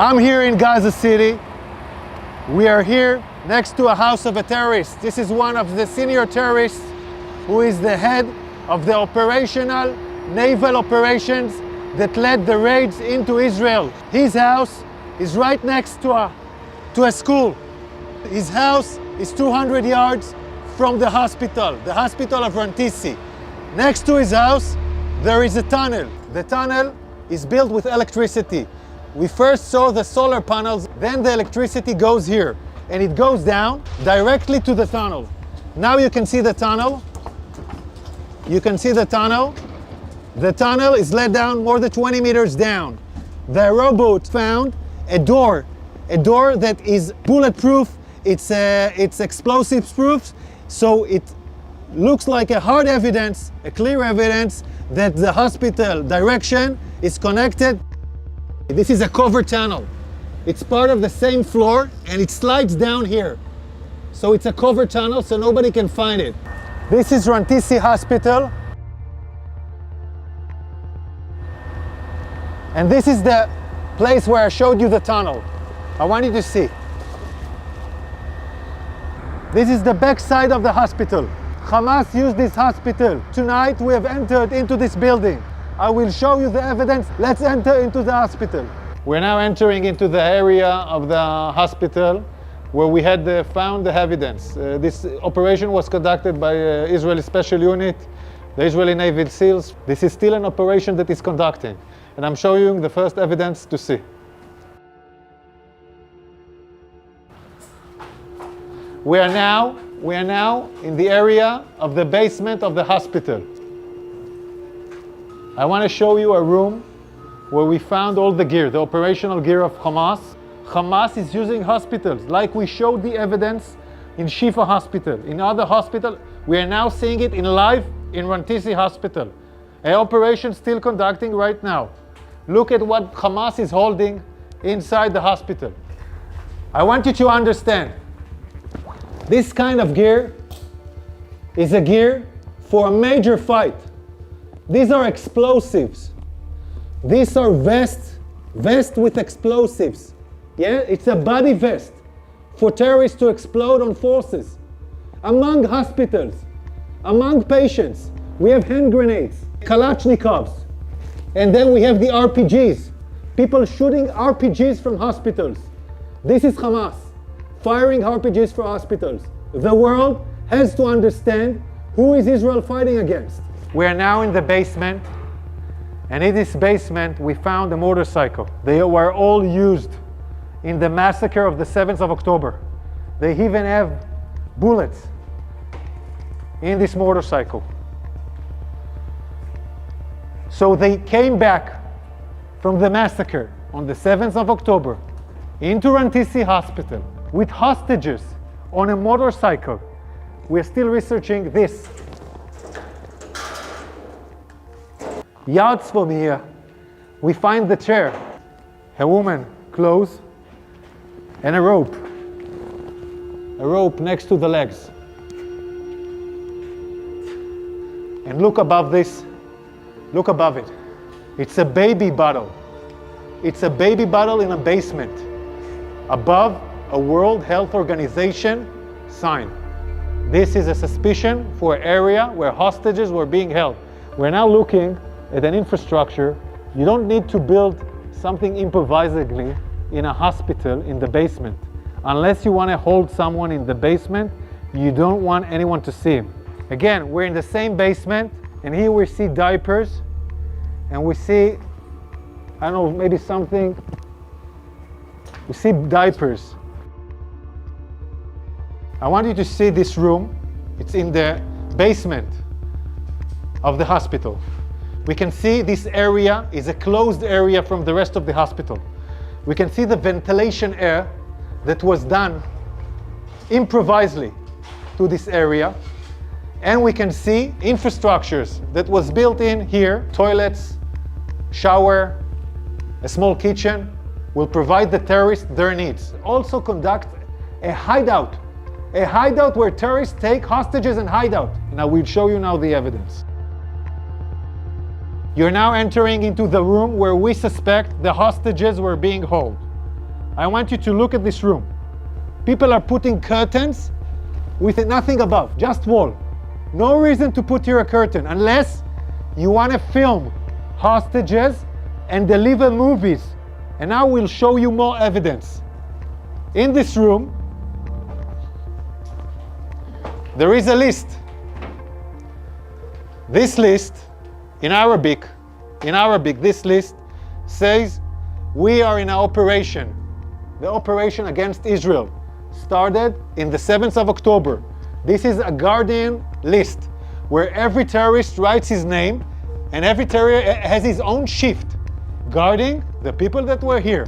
I'm here in Gaza City. We are here next to a house of a terrorist. This is one of the senior terrorists who is the head of the operational naval operations that led the raids into Israel. His house is right next to a school. His house is 200 yards from the hospital of Rantisi. Next to his house, there is a tunnel. The tunnel is built with electricity. We first saw the solar panels, then the electricity goes here, and it goes down directly to the tunnel. Now you can see the tunnel. You can see the tunnel. The tunnel is let down more than 20 meters down. The robot found a door that is bulletproof. It's explosives proof, so it looks like a hard evidence, a clear evidence that the hospital direction is connected. This is a covered tunnel. It's part of the same floor and it slides down here. So it's a covered tunnel so nobody can find it. This is Rantisi Hospital. And this is the place where I showed you the tunnel. I want you to see. This is the back side of the hospital. Hamas used this hospital. Tonight we have entered into this building. I will show you the evidence. Let's enter into the hospital. We're now entering into the area of the hospital where we had found the evidence. This operation was conducted by Israeli Special Unit, the Israeli Navy SEALs. This is still an operation that is conducting, and I'm showing you the first evidence to see. We are now in the area of the basement of the hospital. I want to show you a room where we found all the gear, the operational gear of Hamas. Hamas is using hospitals, like we showed the evidence in Shifa Hospital. In other hospitals, we are now seeing it in live in Rantisi Hospital. An operation still conducting right now. Look at what Hamas is holding inside the hospital. I want you to understand, this kind of gear is a gear for a major fight. These are explosives. These are vests with explosives. Yeah, it's a body vest for terrorists to explode on forces. Among hospitals, among patients, we have hand grenades, Kalashnikovs, and then we have the RPGs. People shooting RPGs from hospitals. This is Hamas, firing RPGs for hospitals. The world has to understand who is Israel fighting against. We are now in the basement, and in this basement we found a motorcycle. They were all used in the massacre of the 7th of October. They even have bullets in this motorcycle. So they came back from the massacre on the 7th of October into Rantisi Hospital with hostages on a motorcycle. We're still researching this. Yards from here, we find the chair, a woman, clothes, and a rope next to the legs. And look above this, look above it. It's a baby bottle. It's a baby bottle in a basement, above a World Health Organization sign. This is a suspicion for an area where hostages were being held. We're now looking at an infrastructure. You don't need to build something improvisedly in a hospital in the basement. Unless you want to hold someone in the basement, you don't want anyone to see him. Again, we're in the same basement, and here we see diapers, and we see, I don't know, maybe something, we see diapers. I want you to see this room. It's in the basement of the hospital. We can see this area is a closed area from the rest of the hospital. We can see the ventilation air that was done improvisedly to this area. And we can see infrastructures that was built in here, toilets, shower, a small kitchen, will provide the terrorists their needs. Also conduct a hideout where terrorists take hostages and hide out. And I will show you now the evidence. You're now entering into the room where we suspect the hostages were being held. I want you to look at this room. People are putting curtains with nothing above, just wall. No reason to put here a curtain unless you want to film hostages and deliver movies. And now we'll show you more evidence. In this room, there is a list. This list, in Arabic, this list says, we are in an operation. The operation against Israel started in the 7th of October. This is a Guardian list where every terrorist writes his name and every terrorist has his own shift guarding the people that were here.